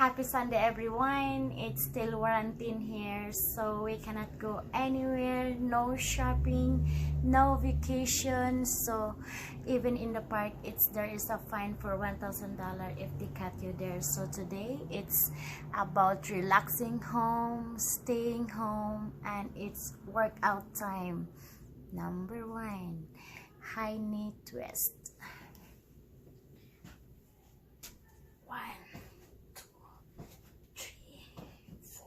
Happy Sunday everyone. It's still quarantine here, so we cannot go anywhere, no shopping, no vacation. So even in the park, there is a fine for $1,000 if they cut you there. So today it's about relaxing home, staying home, and it's workout time. Number 1, high knee twist. 1, 2, 3, 4.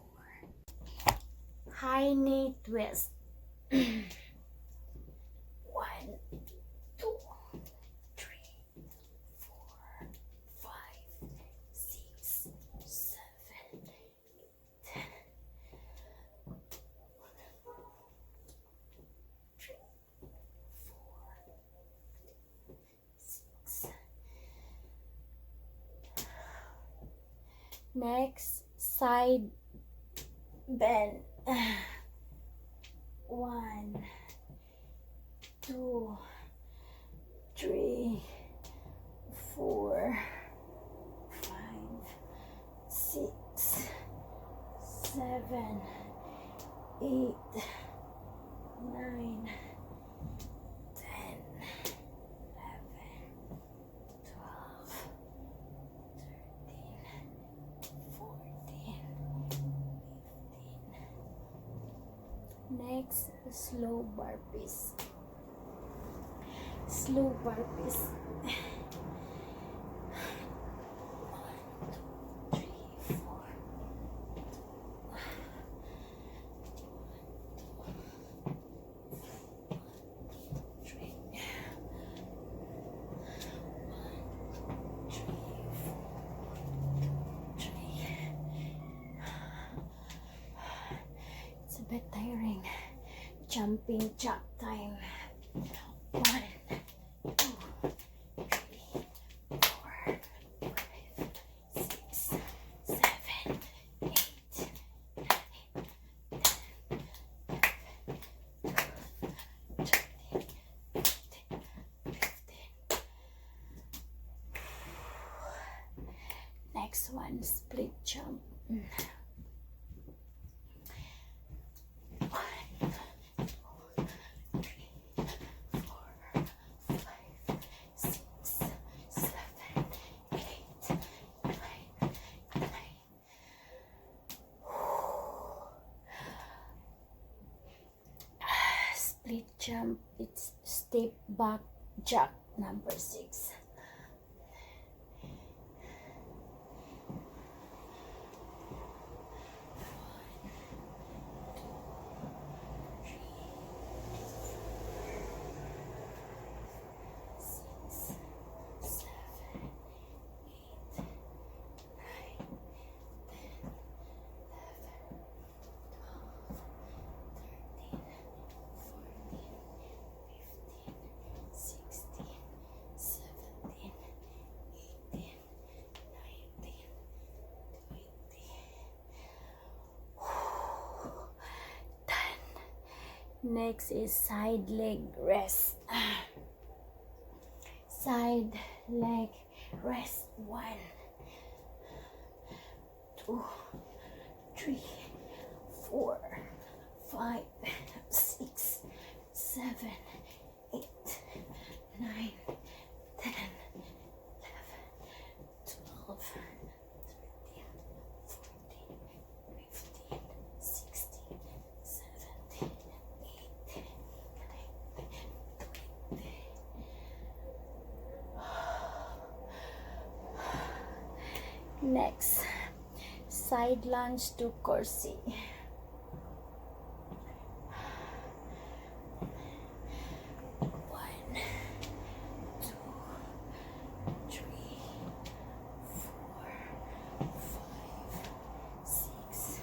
High knee twist. 1, 2, 3, 4, 5, 6, 7, 8, 3, 4, 6. Next, side bend. 1, 2, 3, 4, 5, 6, 7, 8, 9, 10, 11, 12, 13, 14, 15. Next, slow burpees. Slow burpees. 1, 2, 3, 4. 3. 3. It's a bit tiring. Jumping jack time. 1, 2, 3, 4, 5, 6, 7, 8, 9, 10, 13, 15. Next one, split jump. 1, 2, 3, 4, 5, 6, 7, 8, 9, 10. Split jump, it's step back jack number 6. 10. Next is side leg rest. Side leg rest. 1, 2, 3, 4, 5, 6, 7, 8, 9, 10, 11, 12, 13, 14, 15, 16, 17, 18, 19, 20. Next, side lunge to corsi. 1, 2, 3, 4, 5, 6, 7,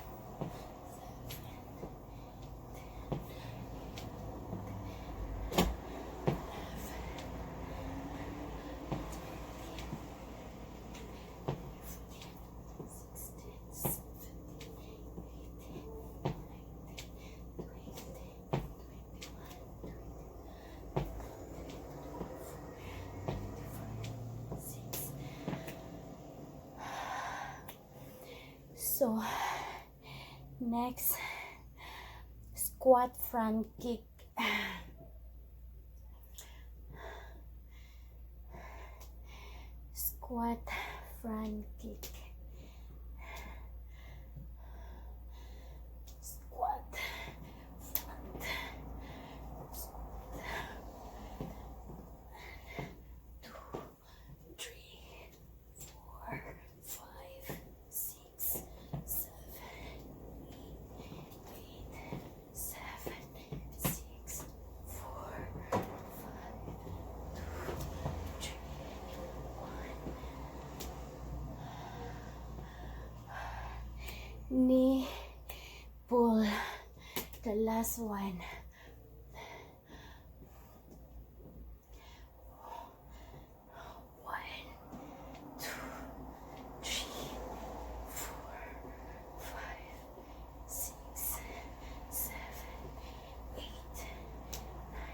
10, 11, 12, 13, 14, 15, 16, 17, 18, 19, 20. So next, squat front kick. Squat front kick. Squat front. Squat. 2, 3, 4, 5, 6, 7, 8, 7, 6, 4, 5, 2, 3, 1. Knee pull. The last one. 1, 2, 3, 4, 5, 6, 7, 8, 9.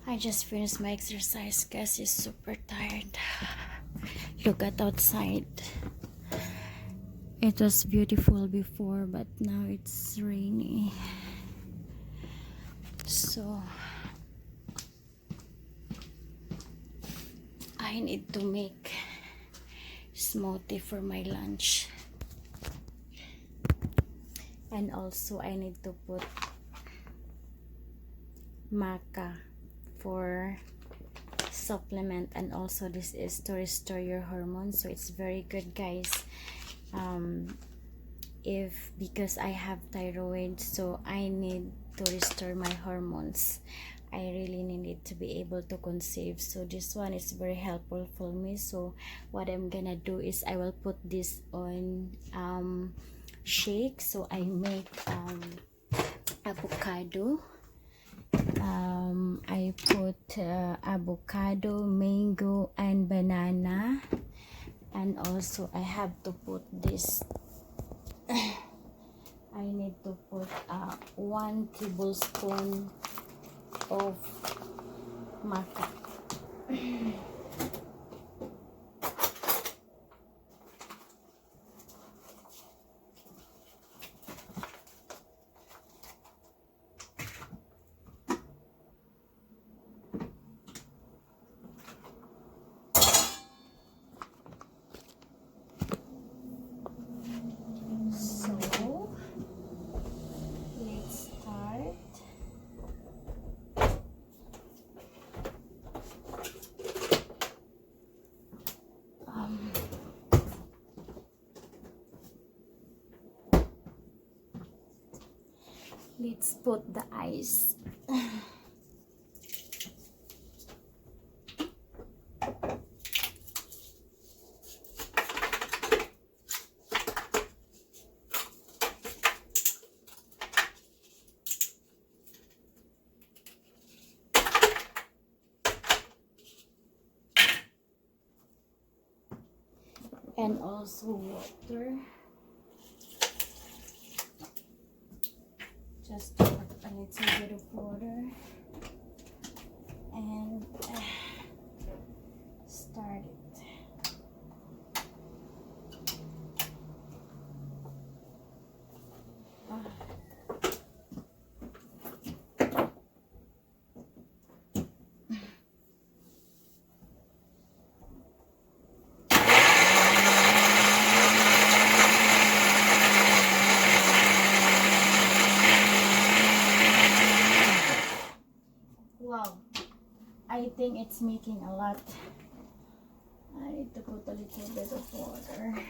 I just finished my exercise guys. It's super tired. Look at outside. It was beautiful before, but now it's rainy. So I need to make smoothie for my lunch. And also I need to put maca for supplement, and also this is to restore your hormones, so it's very good guys. If because I have thyroid, so I need to restore my hormones. I really need it to be able to conceive, so this one is very helpful for me. So what I'm gonna do is I will put this on shake. So I make avocado. I put avocado, mango, and banana, and also I have to put this. I need to put 1 tablespoon of maca. Let's put the ice. And also water. Just put a little bit of water and start it. Wow, I think it's making a lot. I need to put a little bit of water.